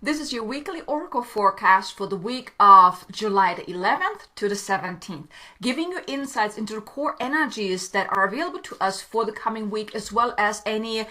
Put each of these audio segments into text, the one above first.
This is your weekly oracle forecast for the week of July the 11th to the 17th, giving you insights into the core energies that are available to us for the coming week, as well as any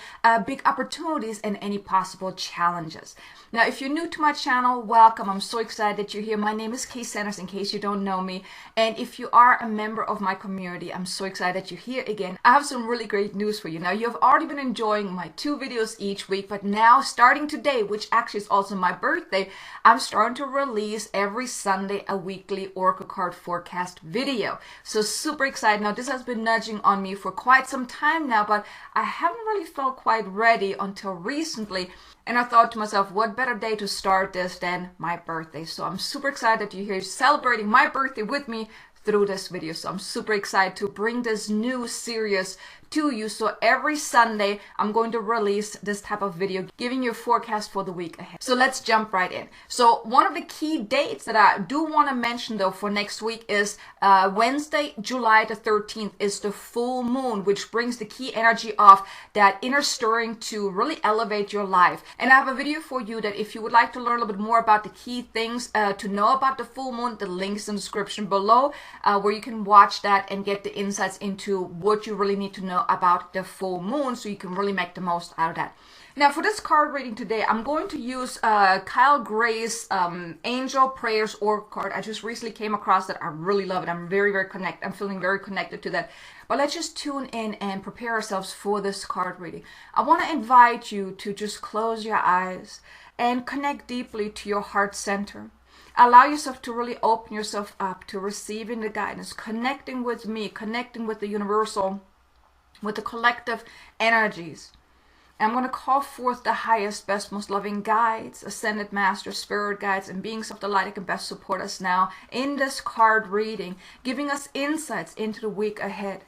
big opportunities and any possible challenges. Now, if you're new to my channel, welcome. I'm so excited that you're here. My name is Kay Sanders, in case you don't know me. And if you are a member of my community, I'm so excited that you're here again. I have some really great news for you. Now, you've already been enjoying my 2 videos each week, but now starting today, which actually is also my birthday, I'm starting to release every Sunday a weekly oracle card forecast video. So super excited. Now, this has been nudging on me for quite some time now, but I haven't really felt quite ready until recently. And I thought to myself, what better day to start this than my birthday? So I'm super excited that you're here celebrating my birthday with me through this video. So I'm super excited to bring this new series to you. So every Sunday, I'm going to release this type of video, giving you a forecast for the week ahead. So let's jump right in. So one of the key dates that I do want to mention though for next week is Wednesday, July the 13th is the full moon, which brings the key energy of that inner stirring to really elevate your life. And I have a video for you that if you would like to learn a little bit more about the key things to know about the full moon, the links in the description below, where you can watch that and get the insights into what you really need to know about the full moon, so you can really make the most out of that. Now, for this card reading today, I'm going to use Kyle Gray's Angel Prayers Oracle card. I just recently came across that. I really love it. I'm I'm feeling very connected to that. But let's just tune in and prepare ourselves for this card reading. I want to invite you to just close your eyes and connect deeply to your heart center. Allow yourself to really open yourself up to receiving the guidance, connecting with me, connecting with the universal, with the collective energies. I'm going to call forth the highest, best, most loving guides, ascended masters, spirit guides, and beings of the light that can best support us now in this card reading, giving us insights into the week ahead.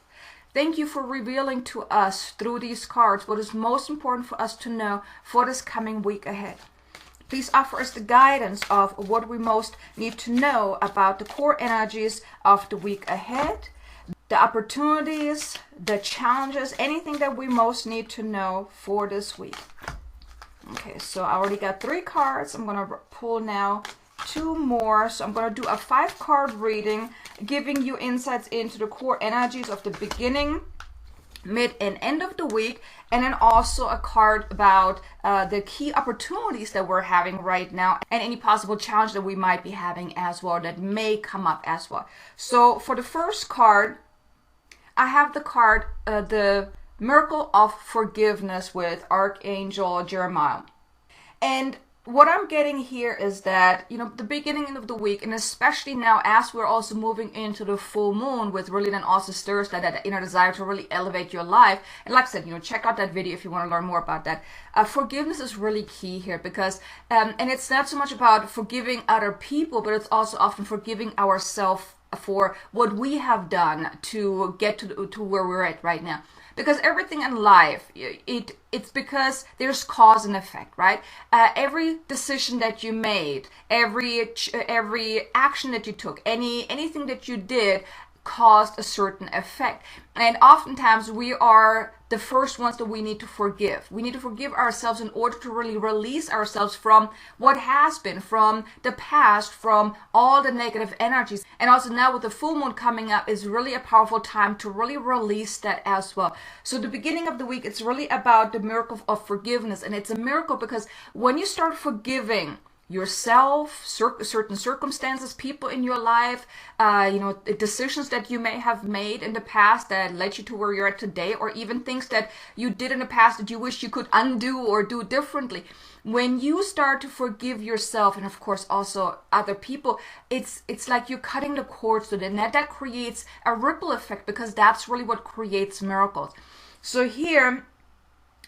Thank you for revealing to us through these cards what is most important for us to know for this coming week ahead. Please offer us the guidance of what we most need to know about the core energies of the week ahead, the opportunities, the challenges, anything that we most need to know for this week. Okay, so I already got 3 cards. I'm going to pull now 2 more. So I'm going to do a 5-card reading, giving you insights into the core energies of the beginning, mid and end of the week, and then also a card about the key opportunities that we're having right now and any possible challenge that we might be having as well that may come up as well. So for the first card, I have the card, the Miracle of Forgiveness with Archangel Jeremiah. And what I'm getting here is that, the beginning of the week, and especially now as we're also moving into the full moon, with really then also stirs that inner desire to really elevate your life. And like I said, check out that video if you want to learn more about that. Forgiveness is really key here because, and it's not so much about forgiving other people, but it's also often forgiving ourselves for what we have done to get to where we're at right now. Because everything in life, it's because there's cause and effect, right? Every decision that you made, every action that you took, anything that you did caused a certain effect. And oftentimes we are the first ones that we need to forgive. We need to forgive ourselves in order to really release ourselves from what has been, from the past, from all the negative energies. And also now with the full moon coming up is really a powerful time to really release that as well. So the beginning of the week, it's really about the miracle of forgiveness. And it's a miracle because when you start forgiving yourself, certain circumstances, people in your life, decisions that you may have made in the past that led you to where you're at today, or even things that you did in the past that you wish you could undo or do differently. When you start to forgive yourself, and of course also other people, it's like you're cutting the cords to them. That creates a ripple effect, because that's really what creates miracles. So here,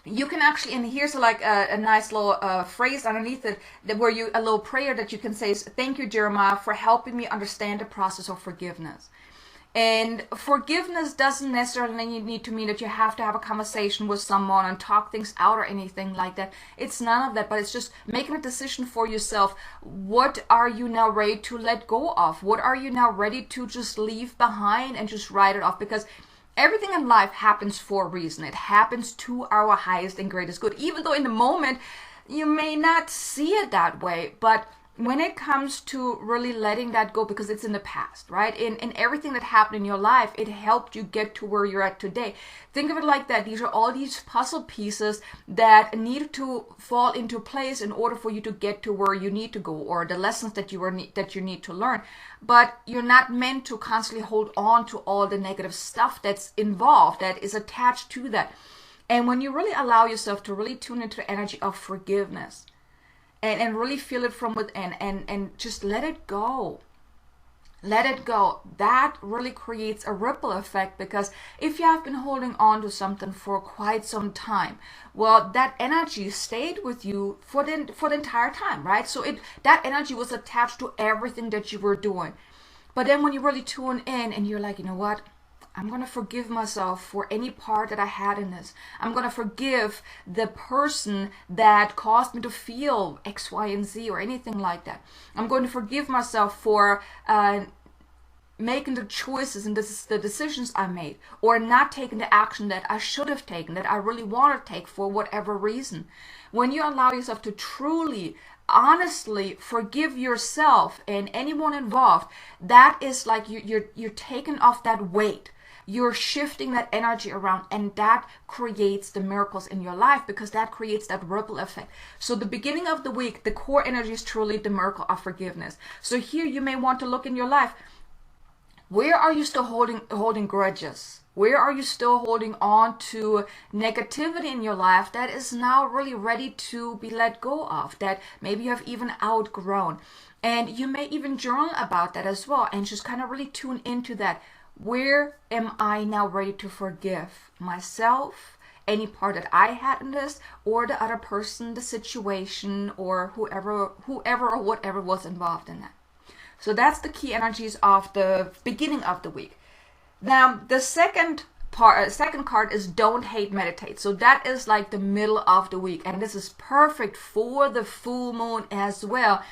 you can actually, and here's like a nice little phrase underneath it, a little prayer that you can say is, "Thank you, Jeremiah, for helping me understand the process of forgiveness." And forgiveness doesn't necessarily need to mean that you have to have a conversation with someone and talk things out or anything like that. It's none of that, but it's just making a decision for yourself. What are you now ready to let go of? What are you now ready to just leave behind and just write it off? Because everything in life happens for a reason. It happens to our highest and greatest good. Even though in the moment you may not see it that way, but when it comes to really letting that go, because it's in the past, right? In everything that happened in your life, it helped you get to where you're at today. Think of it like that. These are all these puzzle pieces that need to fall into place in order for you to get to where you need to go, or the lessons that you need to learn. But you're not meant to constantly hold on to all the negative stuff that's involved, that is attached to that. And when you really allow yourself to really tune into the energy of forgiveness, and really feel it from within, and just let it go. Let it go. That really creates a ripple effect, because if you have been holding on to something for quite some time, well, that energy stayed with you for the entire time, right? So that energy was attached to everything that you were doing. But then when you really tune in and you're like, you know what? I'm going to forgive myself for any part that I had in this. I'm going to forgive the person that caused me to feel X, Y, and Z or anything like that. I'm going to forgive myself for making the choices and the decisions I made, or not taking the action that I should have taken, that I really want to take for whatever reason. When you allow yourself to truly, honestly forgive yourself and anyone involved, that is like you're taking off that weight. You're shifting that energy around, and that creates the miracles in your life, because that creates that ripple effect. So the beginning of the week, the core energy is truly the miracle of forgiveness. So here you may want to look in your life. Where are you still holding grudges? Where are you still holding on to negativity in your life that is now really ready to be let go of, that maybe you have even outgrown? And you may even journal about that as well, and just kind of really tune into that. Where am I now ready to forgive myself, any part that I had in this, or the other person, the situation, or whoever or whatever was involved in that? So that's the key energies of the beginning of the week. Now, the second card is don't hate, meditate. So that is like the middle of the week, and this is perfect for the full moon as well.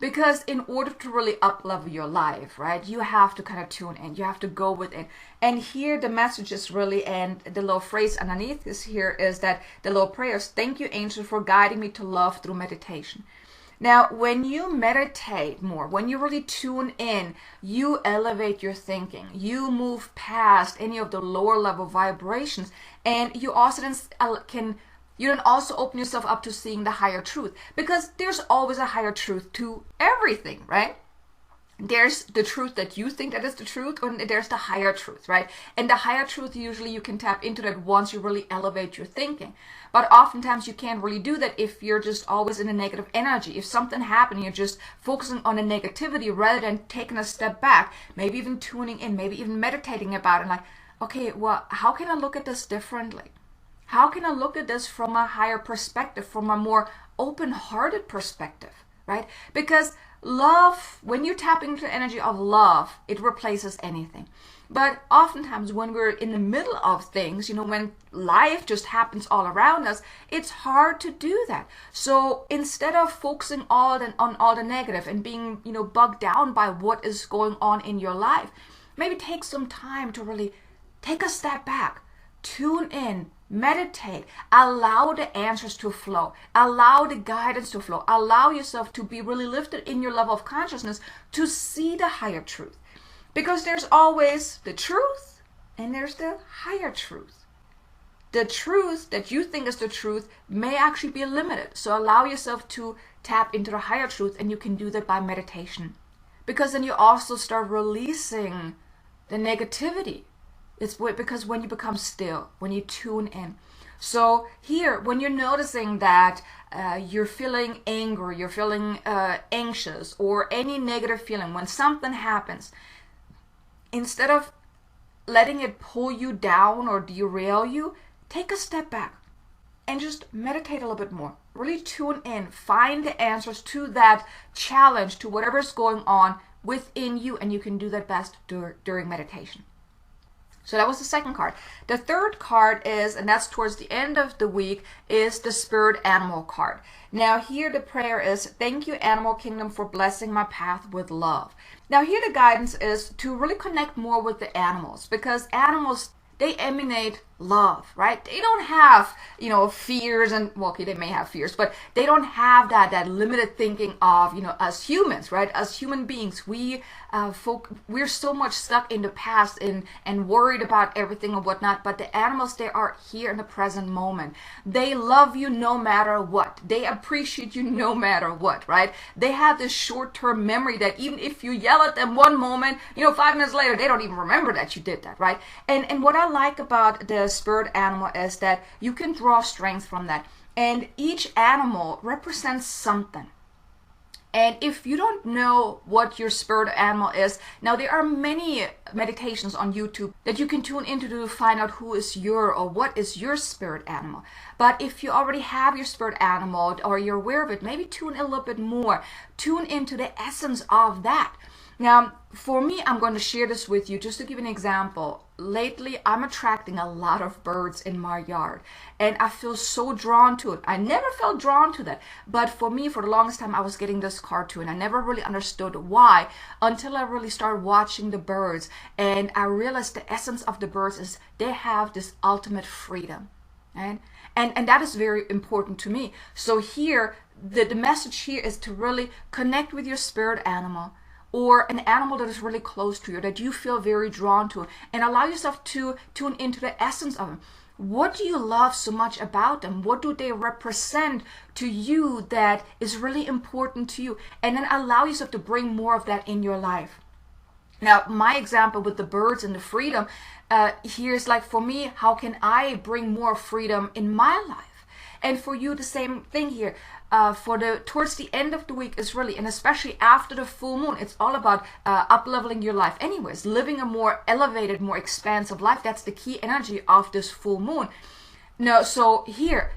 Because in order to really up-level your life, right, you have to kind of tune in. You have to go within. And here the message is really, and the little phrase underneath is here is that the little prayers, thank you, angels, for guiding me to love through meditation. Now, when you meditate more, when you really tune in, you elevate your thinking. You move past any of the lower level vibrations, and you also then also open yourself up to seeing the higher truth, because there's always a higher truth to everything, right? There's the truth that you think that is the truth, and there's the higher truth, right? And the higher truth, usually you can tap into that once you really elevate your thinking. But oftentimes you can't really do that if you're just always in a negative energy. If something happened, you're just focusing on the negativity rather than taking a step back, maybe even tuning in, maybe even meditating about it, like, okay, well, how can I look at this differently? How can I look at this from a higher perspective, from a more open-hearted perspective, right? Because love, when you tap into the energy of love, it replaces anything. But oftentimes when we're in the middle of things, when life just happens all around us, it's hard to do that. So instead of focusing on all the negative and being, bogged down by what is going on in your life, maybe take some time to really take a step back, tune in, meditate, allow the answers to flow, allow the guidance to flow, allow yourself to be really lifted in your level of consciousness to see the higher truth. Because there's always the truth and there's the higher truth. The truth that you think is the truth may actually be limited. So allow yourself to tap into the higher truth, and you can do that by meditation. Because then you also start releasing the negativity. It's because when you become still, when you tune in. So here, when you're noticing that you're feeling angry, you're feeling anxious, or any negative feeling, when something happens, instead of letting it pull you down or derail you, take a step back and just meditate a little bit more. Really tune in, find the answers to that challenge, to whatever's going on within you, and you can do that best during meditation. So that was the second card. The third card is, and that's towards the end of the week, is the Spirit Animal card. Now here the prayer is, thank you, Animal Kingdom, for blessing my path with love. Now here the guidance is to really connect more with the animals, because animals, they emanate love, right? They don't have, fears and, well, okay, they may have fears, but they don't have that limited thinking of, us humans, right? As human beings, we're so much stuck in the past and worried about everything and whatnot, but the animals, they are here in the present moment. They love you no matter what. They appreciate you no matter what, right? They have this short-term memory that even if you yell at them one moment, 5 minutes later, they don't even remember that you did that, right? And what I like about the spirit animal is that you can draw strength from that. And each animal represents something. And if you don't know what your spirit animal is, now there are many meditations on YouTube that you can tune into to find out who is or what is your spirit animal. But if you already have your spirit animal or you're aware of it, maybe tune in a little bit more. Tune into the essence of that. Now, for me, I'm going to share this with you just to give an example. Lately, I'm attracting a lot of birds in my yard, and I feel so drawn to it. I never felt drawn to that, but for me, for the longest time, I was getting this cartoon. I never really understood why until I really started watching the birds, and I realized the essence of the birds is they have this ultimate freedom, and that is very important to me. So here, the message here is to really connect with your spirit animal, or an animal that is really close to you, that you feel very drawn to, and allow yourself to tune into the essence of them. What do you love so much about them? What do they represent to you that is really important to you? And then allow yourself to bring more of that in your life. Now, my example with the birds and the freedom, here's like, for me, how can I bring more freedom in my life? And for you, the same thing here. Towards the end of the week is really, and especially after the full moon, it's all about up-leveling your life anyways, living a more elevated, more expansive life. That's the key energy of this full moon. Now, so here,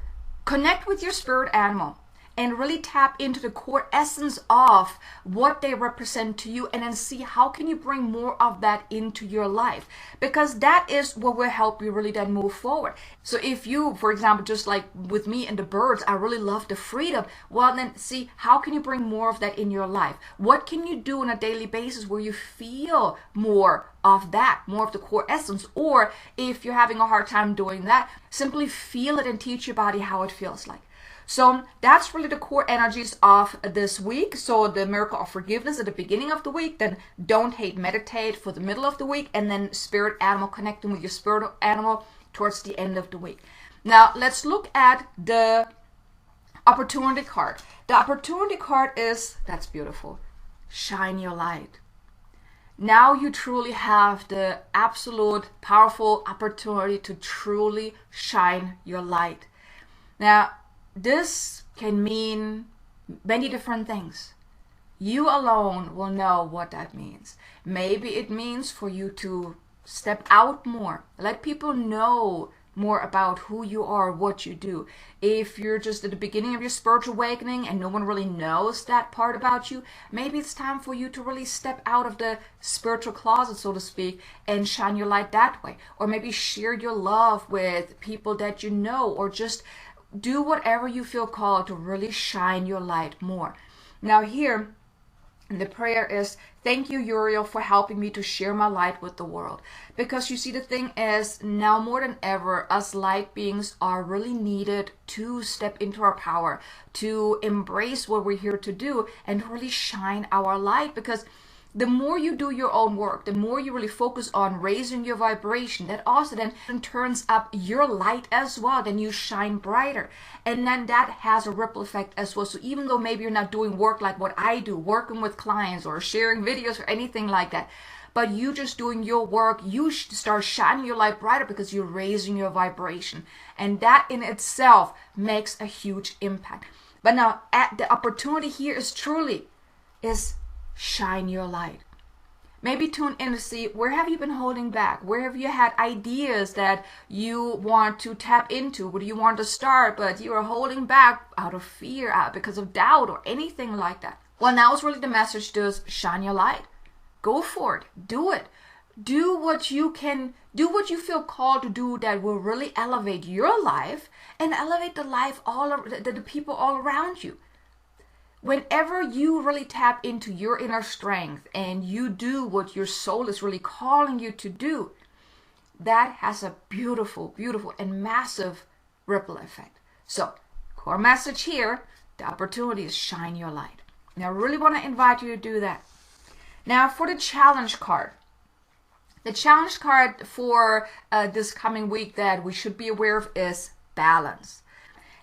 connect with your spirit animal and really tap into the core essence of what they represent to you, and then see how can you bring more of that into your life, because that is what will help you really then move forward. So if you, for example, just like with me and the birds, I really love the freedom, well then see how can you bring more of that in your life. What can you do on a daily basis where you feel more of that, more of the core essence? Or if you're having a hard time doing that, simply feel it and teach your body how it feels like. So that's really the core energies of this week. So the miracle of forgiveness at the beginning of the week, then don't hate, meditate for the middle of the week, and then spirit animal, connecting with your spirit animal towards the end of the week. Now let's look at the opportunity card. The opportunity card is, that's beautiful, shine your light. Now you truly have the absolute powerful opportunity to truly shine your light. Now, this can mean many different things. You alone will know what that means. Maybe it means for you to step out more, let people know more about who you are, what you do. If you're just at the beginning of your spiritual awakening and no one really knows that part about you, maybe it's time for you to really step out of the spiritual closet, so to speak, and shine your light that way. Or maybe share your love with people that you know, or just do whatever you feel called to really shine your light more. Now here, the prayer is, thank you, Uriel, for helping me to share my light with the world. Because you see, the thing is, now more than ever, us light beings are really needed to step into our power, to embrace what we're here to do, and really shine our light. Because the more you do your own work, the more you really focus on raising your vibration, that also then turns up your light as well, then you shine brighter. And then that has a ripple effect as well. So even though maybe you're not doing work like what I do, working with clients or sharing videos or anything like that, but you just doing your work, you start shining your light brighter because you're raising your vibration. And that in itself makes a huge impact. But now, the opportunity here is shine your light. Maybe tune in to see, where have you been holding back? Where have you had ideas that you want to tap into? Where do you want to start, but you are holding back out of fear, because of doubt or anything like that? Well, now is really the message to shine your light. Go for it. Do it. Do what you can. Do what you feel called to do that will really elevate your life and elevate the life the people all around you. Whenever you really tap into your inner strength and you do what your soul is really calling you to do, that has a beautiful, beautiful and massive ripple effect. So, core message here, the opportunity is shine your light. Now, I really want to invite you to do that. Now, for the challenge card. The challenge card for this coming week that we should be aware of is balance.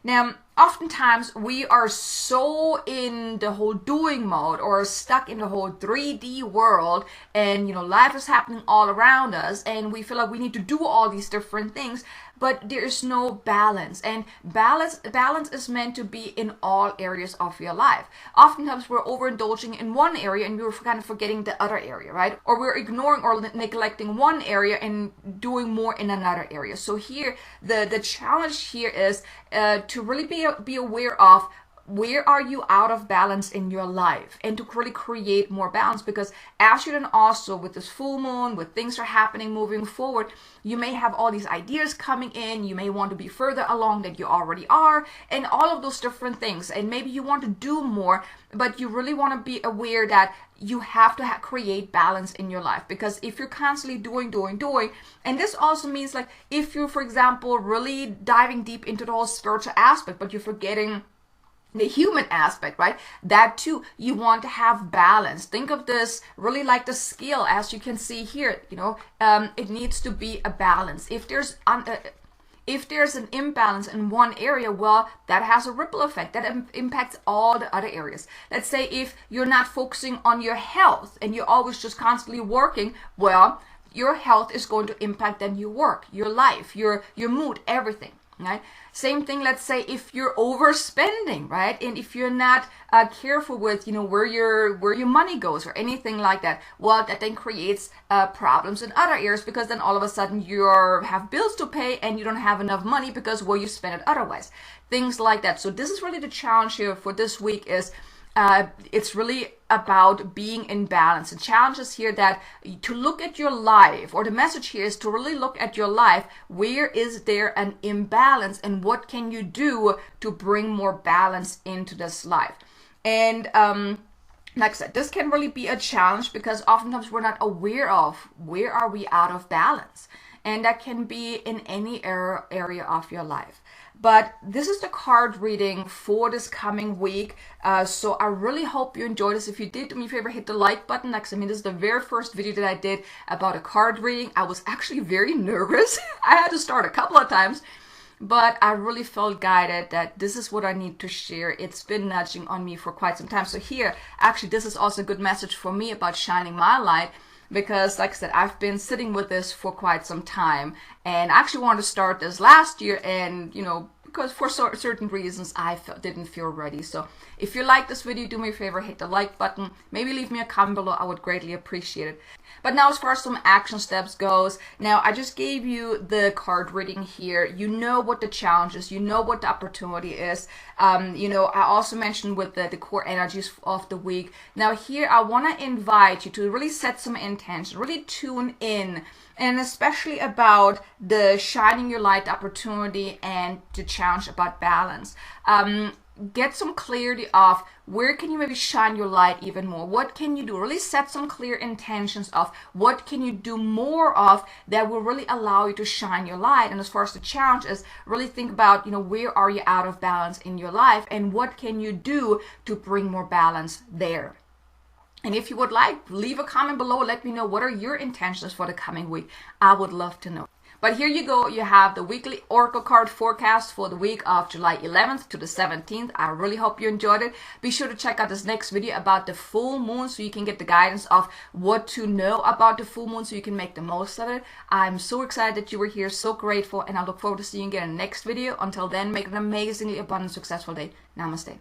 Now, oftentimes we are so in the whole doing mode or stuck in the whole 3D world, and life is happening all around us and we feel like we need to do all these different things, but there is no balance. And balance is meant to be in all areas of your life. Oftentimes we're overindulging in one area and we're kind of forgetting the other area, right? Or we're ignoring or neglecting one area and doing more in another area. So here, the challenge here is to really be aware of where are you out of balance in your life, and to really create more balance, because as you then also with this full moon, with things are happening moving forward, you may have all these ideas coming in, you may want to be further along than you already are, and all of those different things, and maybe you want to do more, but you really want to be aware that you have to create balance in your life. Because if you're constantly doing, and this also means like if you're, for example, really diving deep into the whole spiritual aspect, but you're forgetting the human aspect, right? That too, you want to have balance. Think of this really like the scale, as you can see here, it needs to be a balance. If there's an imbalance in one area, well, that has a ripple effect that impacts all the other areas. Let's say if you're not focusing on your health and you're always just constantly working, well, your health is going to impact then your work, your life, your mood, everything. Right? Same thing, let's say if you're overspending, right? And if you're not careful with, where your money goes or anything like that, well, that then creates problems in other areas, because then all of a sudden you have bills to pay and you don't have enough money because you spend it otherwise. Things like that. So this is really the challenge here for this week is it's really about being in balance. The challenge is here that to look at your life, or the message here is to really look at your life. Where is there an imbalance, and what can you do to bring more balance into this life? And like I said, this can really be a challenge because oftentimes we're not aware of where are we out of balance. And that can be in any area of your life. But this is the card reading for this coming week. So I really hope you enjoyed this. If you did, do me a favor, hit the like button. This is the very first video that I did about a card reading. I was actually very nervous. I had to start a couple of times, but I really felt guided that this is what I need to share. It's been nudging on me for quite some time. So here, actually, this is also a good message for me about shining my light. Because like I said, I've been sitting with this for quite some time, and I actually wanted to start this last year, and because for certain reasons I didn't feel ready. So if you like this video, do me a favor, hit the like button, maybe leave me a comment below, I would greatly appreciate it. But now as far as some action steps goes, now I just gave you the card reading here. You know what the challenge is, you know what the opportunity is. I also mentioned with the core energies of the week. Now here I want to invite you to really set some intention, really tune in, and especially about the shining your light opportunity and the challenge about balance. Get some clarity of where can you maybe shine your light even more. What can you do? Really set some clear intentions of what can you do more of that will really allow you to shine your light. And as far as the challenge is, really think about, where are you out of balance in your life, and what can you do to bring more balance there. And if you would like, leave a comment below. Let me know what are your intentions for the coming week. I would love to know. But here you go. You have the weekly Oracle card forecast for the week of July 11th to the 17th. I really hope you enjoyed it. Be sure to check out this next video about the full moon so you can get the guidance of what to know about the full moon so you can make the most of it. I'm so excited that you were here, so grateful, and I look forward to seeing you again in the next video. Until then, make an amazingly abundant, successful day. Namaste.